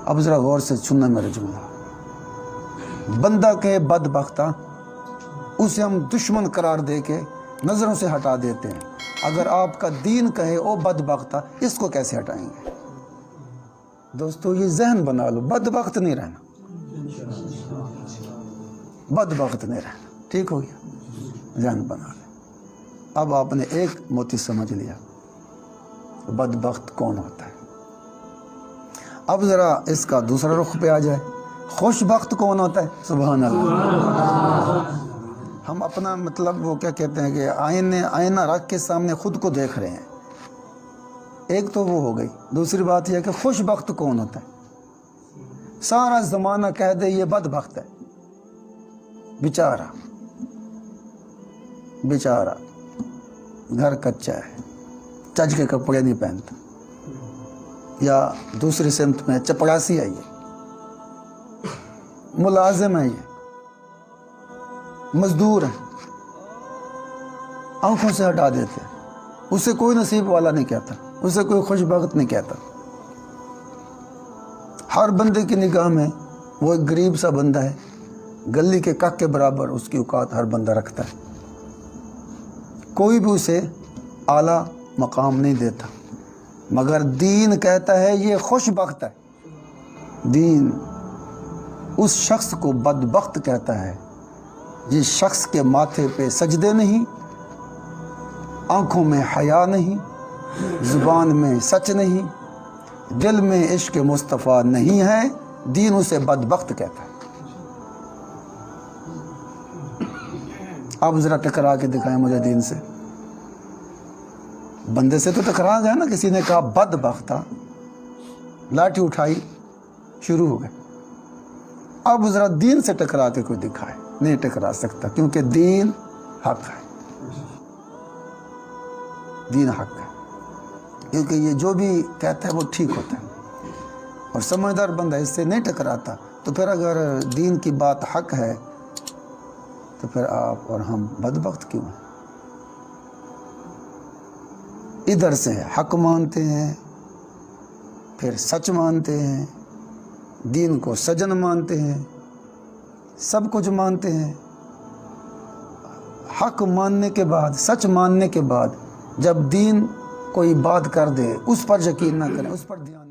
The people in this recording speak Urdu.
اب ذرا غور سے سننا میرا جملہ. بندہ کہے بدبختہ، اسے ہم دشمن قرار دے کے نظروں سے ہٹا دیتے ہیں. اگر آپ کا دین کہے او بدبختہ، اس کو کیسے ہٹائیں گے؟ دوستو یہ ذہن بنا لو، بدبخت نہیں رہنا، بدبخت نہیں رہنا. ٹھیک ہو گیا؟ ذہن بنا لے. اب آپ نے ایک موتی سمجھ لیا، بدبخت کون ہوتا ہے. اب ذرا اس کا دوسرا رخ پہ آ جائے، خوش بخت کون ہوتا ہے؟ سبحان اللہ. ہم اپنا مطلب وہ کیا کہتے ہیں کہ آئینہ رکھ کے سامنے خود کو دیکھ رہے ہیں. ایک تو وہ ہو گئی. دوسری بات یہ ہے کہ خوش بخت کون ہوتا ہے؟ سارا زمانہ کہہ دے یہ بدبخت ہے، بیچارہ بیچارہ، گھر کچا ہے، چج کے کپڑے نہیں پہنتا، یا دوسری سمت میں چپڑاسی ہے، یہ ملازم ہے، یہ مزدور ہے. آنکھوں سے ہٹا دیتے، اسے کوئی نصیب والا نہیں کہتا، اسے کوئی خوش بخت نہیں کہتا. ہر بندے کی نگاہ میں وہ ایک غریب سا بندہ ہے، گلی کے کک کے برابر اس کی اوقات ہر بندہ رکھتا ہے. کوئی بھی اسے اعلیٰ مقام نہیں دیتا، مگر دین کہتا ہے یہ خوش بخت ہے. دین اس شخص کو بدبخت کہتا ہے جس شخص کے ماتھے پہ سجدے نہیں، آنکھوں میں حیا نہیں، زبان میں سچ نہیں، دل میں عشق مصطفیٰ نہیں ہے. دین اسے بدبخت کہتا ہے. اب ذرا ٹکرا کے دکھائیں مجھے دین سے. بندے سے تو ٹکرا گیا نا، کسی نے کہا بدبختہ، لاٹھی اٹھائی، شروع ہو گئے. اب ذرا دین سے ٹکرا کے کوئی دکھائے. نہیں ٹکرا سکتا، کیونکہ دین حق ہے. دین حق ہے، کیونکہ یہ جو بھی کہتا ہے وہ ٹھیک ہوتا ہے، اور سمجھدار بندہ اس سے نہیں ٹکراتا. تو پھر اگر دین کی بات حق ہے تو پھر آپ اور ہم بدبخت کیوں ہیں؟ ادھر سے حق مانتے ہیں، پھر سچ مانتے ہیں، دین کو سجن مانتے ہیں، سب کچھ مانتے ہیں. حق ماننے کے بعد، سچ ماننے کے بعد جب دین کوئی بات کر دے اس پر یقین نہ کریں، اس پر دھیان